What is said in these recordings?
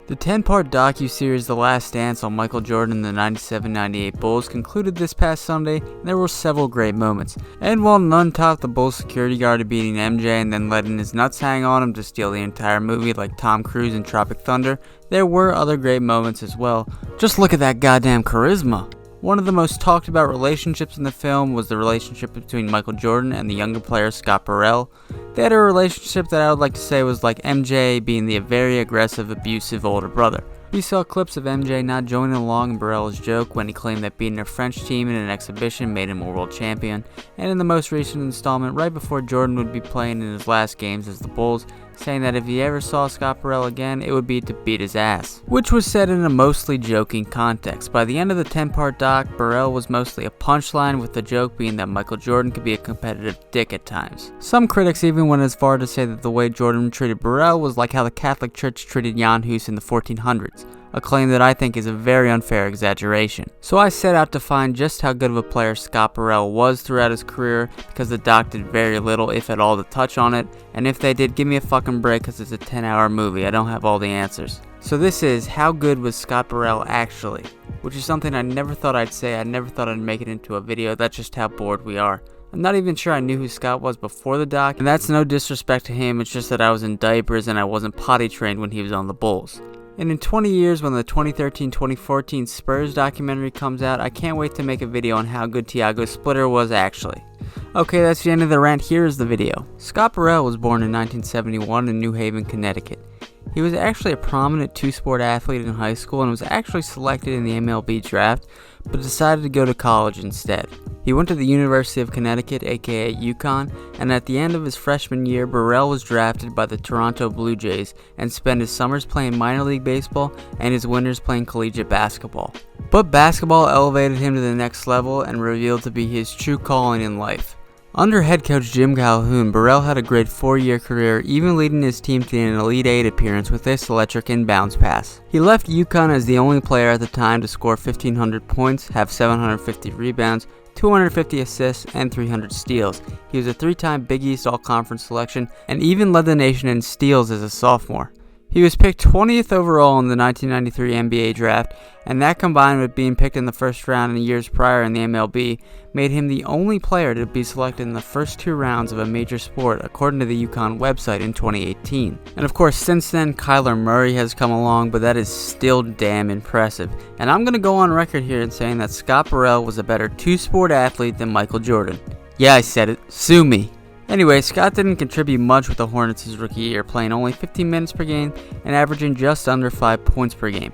The 10-part docu-series The Last Dance on Michael Jordan and the 97-98 Bulls concluded this past Sunday, and there were several great moments. And while none topped the Bulls security guard beating MJ and then letting his nuts hang on him to steal the entire movie like Tom Cruise in Tropic Thunder, there were other great moments as well. Just look at that goddamn charisma! One of the most talked about relationships in the film was the relationship between Michael Jordan and the younger player Scott Burrell. They had a relationship that I would like to say was like MJ being the very aggressive, abusive older brother. We saw clips of MJ not joining along in Burrell's joke when he claimed that beating a French team in an exhibition made him a world champion, and in the most recent installment right before Jordan would be playing in his last games as the Bulls, saying that if he ever saw Scott Burrell again, it would be to beat his ass. Which was said in a mostly joking context. By the end of the 10-part doc, Burrell was mostly a punchline, with the joke being that Michael Jordan could be a competitive dick at times. Some critics even went as far to say that the way Jordan treated Burrell was like how the Catholic Church treated Jan Hus in the 1400s. A claim that I think is a very unfair exaggeration. So I set out to find just how good of a player Scott Burrell was throughout his career, because the doc did very little, if at all, to touch on it, and if they did, give me a fucking break because it's a 10-hour movie, I don't have all the answers. So this is, how good was Scott Burrell actually? Which is something I never thought I'd say, I never thought I'd make it into a video, that's just how bored we are. I'm not even sure I knew who Scott was before the doc, and that's no disrespect to him, it's just that I was in diapers and I wasn't potty trained when he was on the Bulls. And in 20 years, when the 2013-2014 Spurs documentary comes out, I can't wait to make a video on how good Tiago Splitter was actually. Okay, that's the end of the rant, here is the video. Scott Burrell was born in 1971 in New Haven, Connecticut. He was actually a prominent two-sport athlete in high school and was actually selected in the MLB draft, but decided to go to college instead. He went to the University of Connecticut, aka UConn, and at the end of his freshman year, Burrell was drafted by the Toronto Blue Jays and spent his summers playing minor league baseball and his winters playing collegiate basketball. But basketball elevated him to the next level and revealed to be his true calling in life. Under head coach Jim Calhoun, Burrell had a great 4-year career, even leading his team to an Elite 8 appearance with this electric inbounds pass. He left UConn as the only player at the time to score 1,500 points, have 750 rebounds, 250 assists, and 300 steals. He was a 3-time Big East All-Conference selection, and even led the nation in steals as a sophomore. He was picked 20th overall in the 1993 NBA draft, and that combined with being picked in the first round in years prior in the MLB, made him the only player to be selected in the first 2 rounds of a major sport according to the UConn website in 2018. And of course, since then, Kyler Murray has come along, but that is still damn impressive. And I'm going to go on record here in saying that Scott Burrell was a better 2-sport athlete than Michael Jordan. Yeah, I said it. Sue me. Anyway, Scott didn't contribute much with the Hornets his rookie year, playing only 15 minutes per game and averaging just under 5 points per game.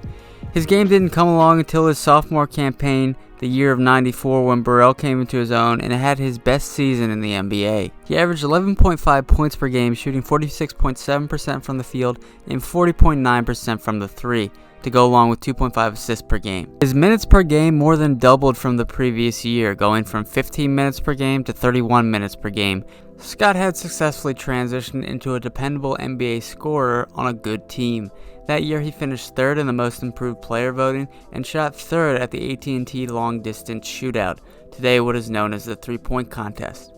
His game didn't come along until his sophomore campaign, the year of '94, when Burrell came into his own and had his best season in the NBA. He averaged 11.5 points per game, shooting 46.7% from the field and 40.9% from the three, to go along with 2.5 assists per game. His minutes per game more than doubled from the previous year, going from 15 minutes per game to 31 minutes per game. Scott had successfully transitioned into a dependable NBA scorer on a good team. That year he finished 3rd in the most improved player voting and shot 3rd at the AT&T long distance shootout, today what is known as the 3-point contest.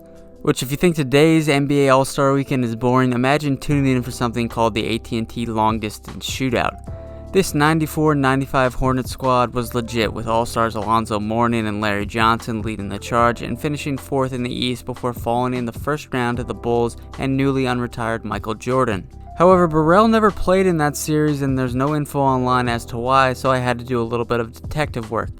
Which, if you think today's NBA All-Star Weekend is boring, imagine tuning in for something called the AT&T long distance shootout. This 94-95 Hornets squad was legit, with All-Stars Alonzo Mourning and Larry Johnson leading the charge and finishing 4th in the East before falling in the first round to the Bulls and newly unretired Michael Jordan. However, Burrell never played in that series and there's no info online as to why, so I had to do a little bit of detective work.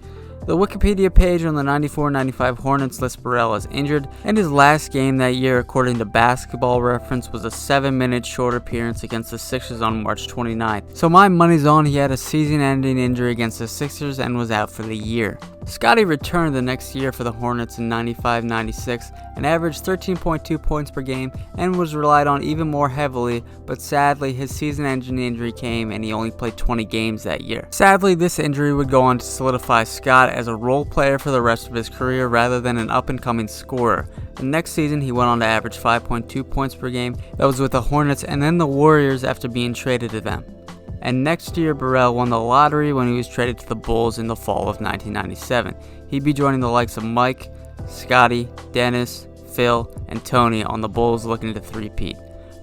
The Wikipedia page on the 94-95 Hornets lists Burrell as injured, and his last game that year, according to Basketball Reference, was a 7-minute short appearance against the Sixers on March 29th. So my money's on he had a season-ending injury against the Sixers and was out for the year. Scotty returned the next year for the Hornets in 95-96 and averaged 13.2 points per game and was relied on even more heavily, but sadly his season-ending injury came and he only played 20 games that year. Sadly, this injury would go on to solidify Scott as a role player for the rest of his career rather than an up-and-coming scorer. The next season he went on to average 5.2 points per game. That was with the Hornets and then the Warriors after being traded to them. And next year, Burrell won the lottery when he was traded to the Bulls in the fall of 1997. He'd be joining the likes of Mike, Scotty, Dennis, Phil, and Tony on the Bulls looking to three-peat.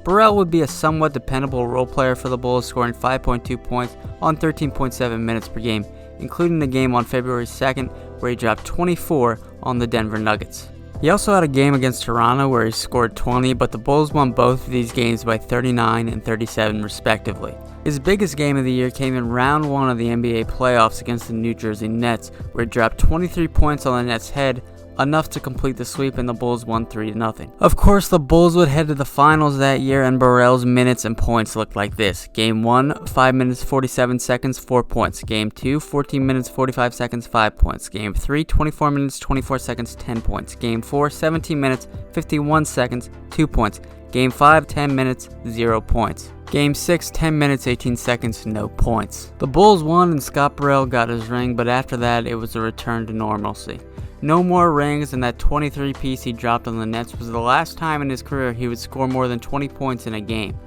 Burrell would be a somewhat dependable role player for the Bulls, scoring 5.2 points on 13.7 minutes per game, including the game on February 2nd where he dropped 24 on the Denver Nuggets. He also had a game against Toronto where he scored 20, but the Bulls won both of these games by 39 and 37 respectively. His biggest game of the year came in round 1 of the NBA playoffs against the New Jersey Nets, where he dropped 23 points on the Nets' head, enough to complete the sweep, and the Bulls won 3-0. Of course, the Bulls would head to the finals that year, and Burrell's minutes and points looked like this. Game 1, 5 minutes 47 seconds, 4 points. Game 2, 14 minutes 45 seconds, 5 points. Game 3, 24 minutes 24 seconds, 10 points. Game 4, 17 minutes 51 seconds, 2 points. Game 5, 10 minutes, 0 points. Game 6, 10 minutes 18 seconds, no points. The Bulls won and Scott Burrell got his ring, but after that it was a return to normalcy. No more rings, and that 23 piece he dropped on the Nets was the last time in his career he would score more than 20 points in a game.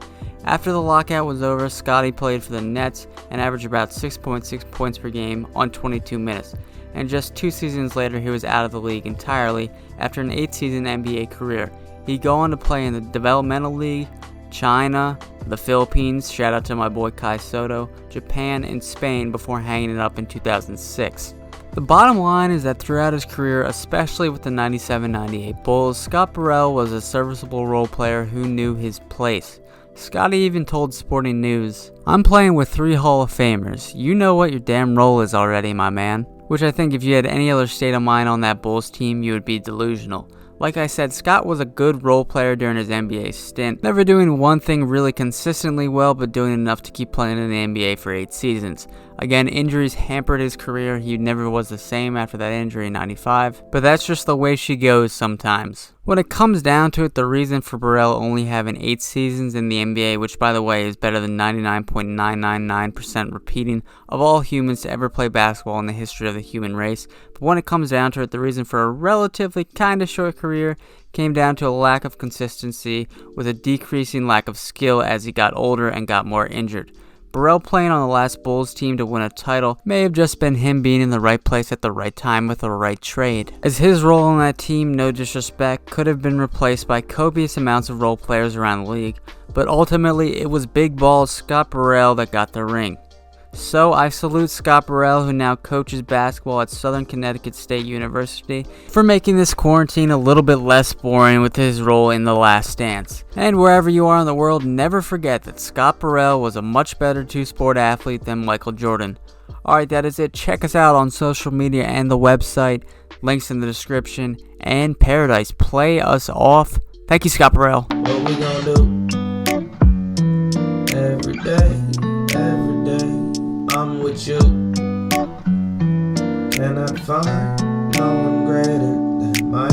After the lockout was over, Scotty played for the Nets and averaged about 6.6 points per game on 22 minutes. And just 2 seasons later he was out of the league entirely after an 8-season NBA career. He'd go on to play in the Developmental League, China, the Philippines, shout out to my boy Kai Sotto, Japan, and Spain before hanging it up in 2006. The bottom line is that throughout his career, especially with the 97-98 Bulls, Scott Burrell was a serviceable role player who knew his place. Scotty even told Sporting News, "I'm playing with 3 Hall of Famers. You know what your damn role is already, my man." Which I think if you had any other state of mind on that Bulls team, you would be delusional. Like I said, Scott was a good role player during his NBA stint, never doing one thing really consistently well, but doing enough to keep playing in the NBA for 8 seasons. Again, injuries hampered his career. He never was the same after that injury in '95, but that's just the way she goes sometimes. When it comes down to it, the reason for Burrell only having 8 seasons in the NBA, which by the way is better than 99.999% repeating of all humans to ever play basketball in the history of the human race, but when it comes down to it, the reason for a relatively kinda short career came down to a lack of consistency with a decreasing lack of skill as he got older and got more injured. Burrell playing on the last Bulls team to win a title may have just been him being in the right place at the right time with the right trade, as his role on that team, no disrespect, could have been replaced by copious amounts of role players around the league, but ultimately it was big balls Scott Burrell that got the ring. So I salute Scott Burrell, who now coaches basketball at Southern Connecticut State University, for making this quarantine a little bit less boring with his role in The Last Dance. And wherever you are in the world, never forget that Scott Burrell was a much better two-sport athlete than Michael Jordan. Alright, that is it. Check us out on social media and the website. Links in the description. And Paradise, play us off. Thank you, Scott Burrell. What we gonna do every day, I'm with you. Cannot find no one greater than my